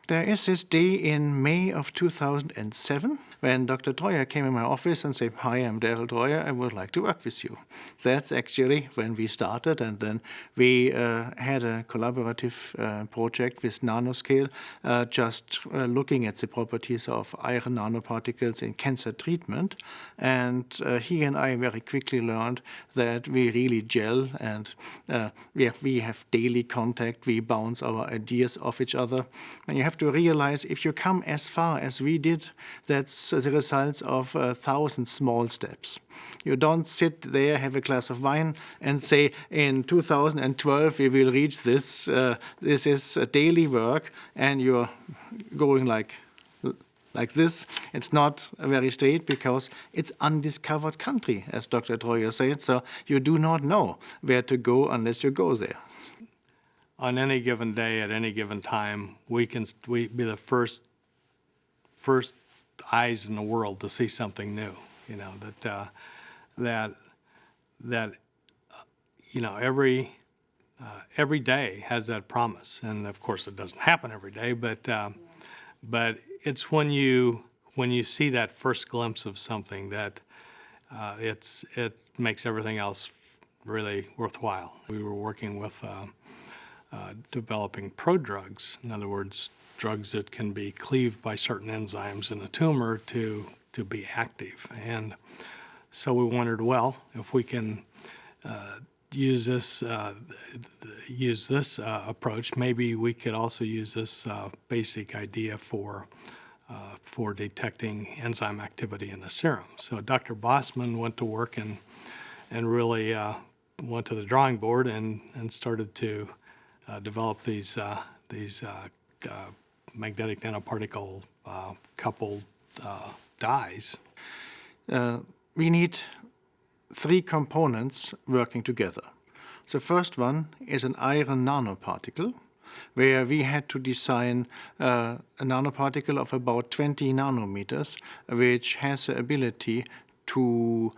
There is this day in May of 2007 when Dr. Troyer came in my office and said, "Hi, I'm Deryl Troyer. I would like to work with you." That's actually when we started, and then we had a collaborative project with Nanoscale, just looking at the properties of iron nanoparticles in cancer treatment. And he and I very quickly learned that we really gel, and we have daily contact. We bounce our ideas off each other. And you have to realize if you come as far as we did, that's the results of 1,000 small steps. You don't sit there, have a glass of wine, and say, in 2012 we will reach this. This is a daily work, and you're going like this. It's not very straight because it's undiscovered country, as Dr. Troyer said, so you do not know where to go unless you go there. On any given day, at any given time, we be the first eyes in the world to see something new. You know that every day has that promise, and of course it doesn't happen every day, but it's when you see that first glimpse of something that it makes everything else really worthwhile. We were working with developing prodrugs, in other words, drugs that can be cleaved by certain enzymes in a tumor to be active. And so we wondered, well, if we can use this approach, maybe we could also use this basic idea for detecting enzyme activity in the serum. So Dr. Bossmann went to work and really went to the drawing board and started to develop these magnetic nanoparticle coupled dyes. We need 3 components working together. The first one is an iron nanoparticle, where we had to design a nanoparticle of about 20 nanometers, which has the ability to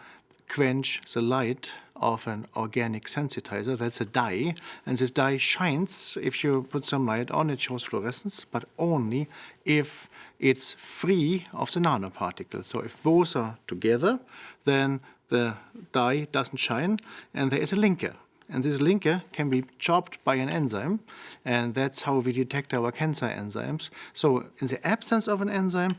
quench the light of an organic sensitizer. That's a dye, and this dye shines. If you put some light on, it shows fluorescence, but only if it's free of the nanoparticle. So if both are together, then the dye doesn't shine, and there is a linker. And this linker can be chopped by an enzyme, and that's how we detect our cancer enzymes. So in the absence of an enzyme,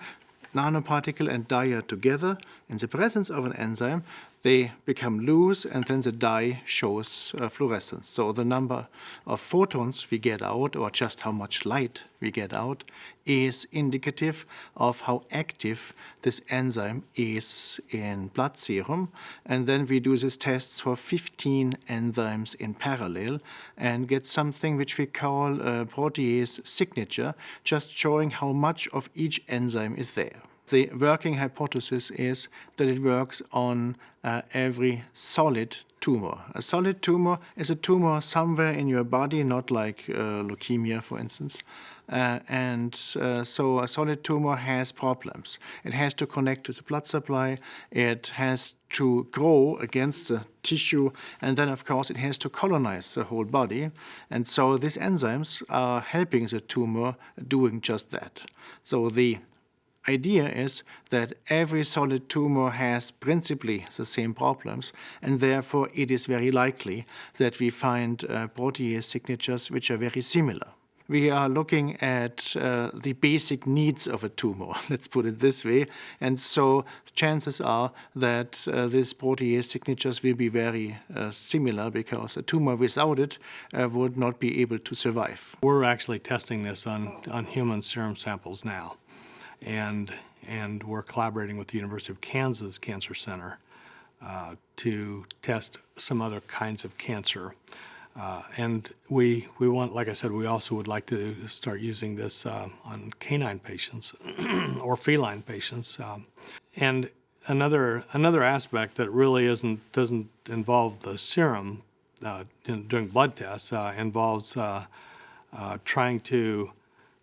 nanoparticle and dye are together. In the presence of an enzyme, they become loose, and then the dye shows fluorescence. So the number of photons we get out, or just how much light we get out, is indicative of how active this enzyme is in blood serum. And then we do these tests for 15 enzymes in parallel and get something which we call a protease signature, just showing how much of each enzyme is there. The working hypothesis is that it works on every solid tumor. A solid tumor is a tumor somewhere in your body, not like leukemia, for instance. So a solid tumor has problems. It has to connect to the blood supply. It has to grow against the tissue. And then, of course, it has to colonize the whole body. And so these enzymes are helping the tumor doing just that. So the idea is that every solid tumor has principally the same problems, and therefore it is very likely that we find protease signatures which are very similar. We are looking at the basic needs of a tumor, let's put it this way, and so chances are that these protease signatures will be very similar, because a tumor without it would not be able to survive. We're actually testing this on human serum samples now. And we're collaborating with the University of Kansas Cancer Center to test some other kinds of cancer. And we want, like I said, we also would like to start using this on canine patients or feline patients. And another aspect that really doesn't involve the serum doing blood tests involves trying to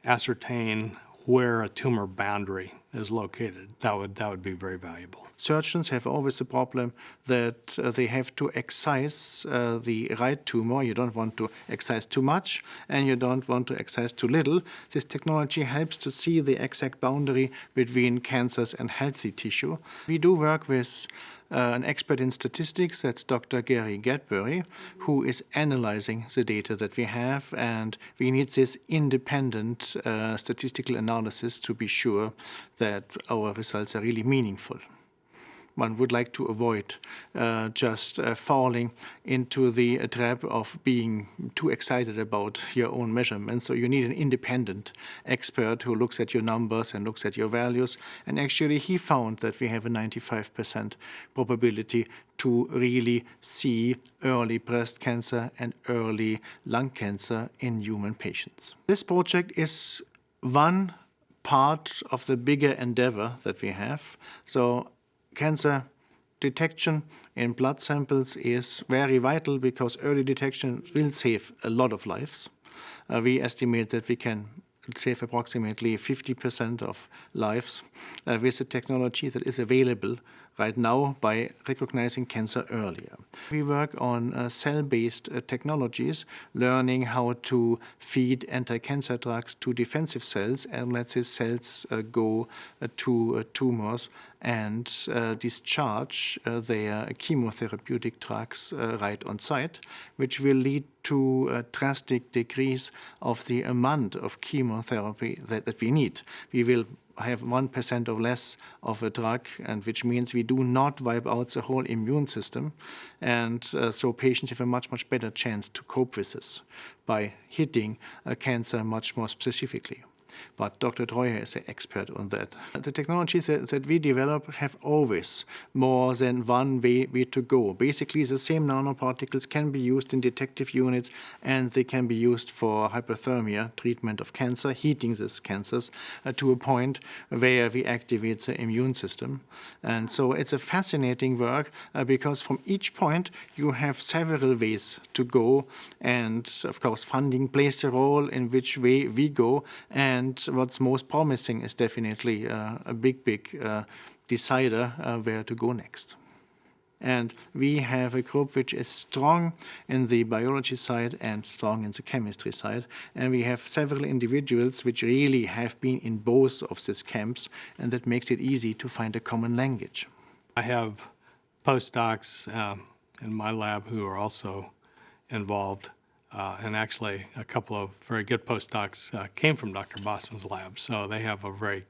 ascertain where a tumor boundary is located. That would be very valuable. Surgeons have always a problem that they have to excise the right tumor. You don't want to excise too much, and you don't want to excise too little. This technology helps to see the exact boundary between cancers and healthy tissue. We do work with an expert in statistics, that's Dr. Gary Gadbury, who is analyzing the data that we have, and we need this independent statistical analysis to be sure that our results are really meaningful. One would like to avoid just falling into the trap of being too excited about your own measurements. So you need an independent expert who looks at your numbers and looks at your values. And actually, he found that we have a 95% probability to really see early breast cancer and early lung cancer in human patients. This project is one part of the bigger endeavor that we have. So cancer detection in blood samples is very vital because early detection will save a lot of lives. We estimate that we can save approximately 50% of lives with the technology that is available right now by recognizing cancer earlier. We work on cell-based technologies, learning how to feed anti-cancer drugs to defensive cells and let these cells go to tumors and discharge their chemotherapeutic drugs right on site, which will lead to a drastic decrease of the amount of chemotherapy that we need. We will have 1% or less of a drug, and which means we do not wipe out the whole immune system. And so patients have a much, much better chance to cope with this by hitting cancer much more specifically. But Dr. Treuer is an expert on that. The technologies that we develop have always more than one way to go. Basically, the same nanoparticles can be used in detective units, and they can be used for hypothermia, treatment of cancer, heating these cancers to a point where we activate the immune system. And so it's a fascinating work because from each point you have several ways to go. And of course, funding plays a role in which way we go. And what's most promising is definitely a big decider where to go next. And we have a group which is strong in the biology side and strong in the chemistry side. And we have several individuals which really have been in both of these camps, and that makes it easy to find a common language. I have postdocs in my lab who are also involved. And actually, a couple of very good postdocs came from Dr. Bossmann's lab, so they have a very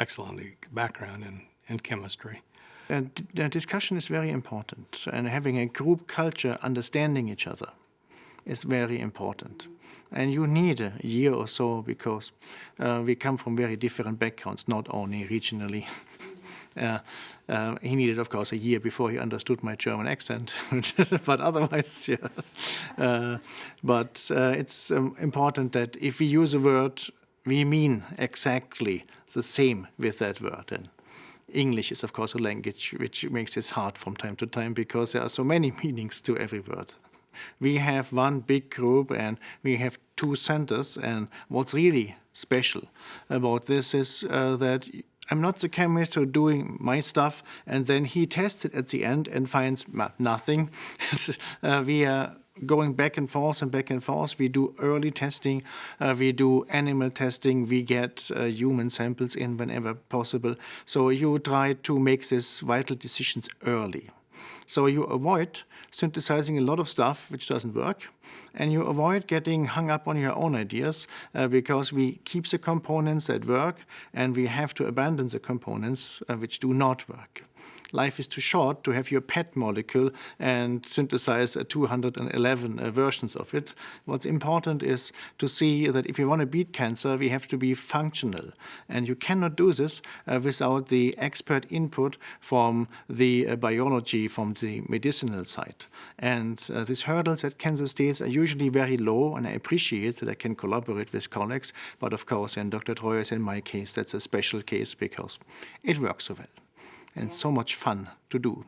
excellent background in chemistry. And the discussion is very important, and having a group culture, understanding each other, is very important. And you need a year or so because we come from very different backgrounds, not only regionally. He needed, of course, a year before he understood my German accent, but otherwise, yeah. But it's important that if we use a word, we mean exactly the same with that word. And English is, of course, a language which makes it hard from time to time because there are so many meanings to every word. We have one big group and we have two centers, and what's really special about this is that I'm not the chemist who's doing my stuff, and then he tests it at the end and finds nothing. We are going back and forth and back and forth. We do early testing, we do animal testing, we get human samples in whenever possible. So you try to make these vital decisions early. So you avoid synthesizing a lot of stuff which doesn't work, and you avoid getting hung up on your own ideas because we keep the components that work, and we have to abandon the components which do not work. Life is too short to have your pet molecule and synthesize 211 versions of it. What's important is to see that if you want to beat cancer, we have to be functional. And you cannot do this without the expert input from the biology, from the medicinal side. And these hurdles at Kansas State are usually very low, and I appreciate that I can collaborate with colleagues. But of course, in Dr. Treuer's, in my case, that's a special case because it works so well. And so much fun to do.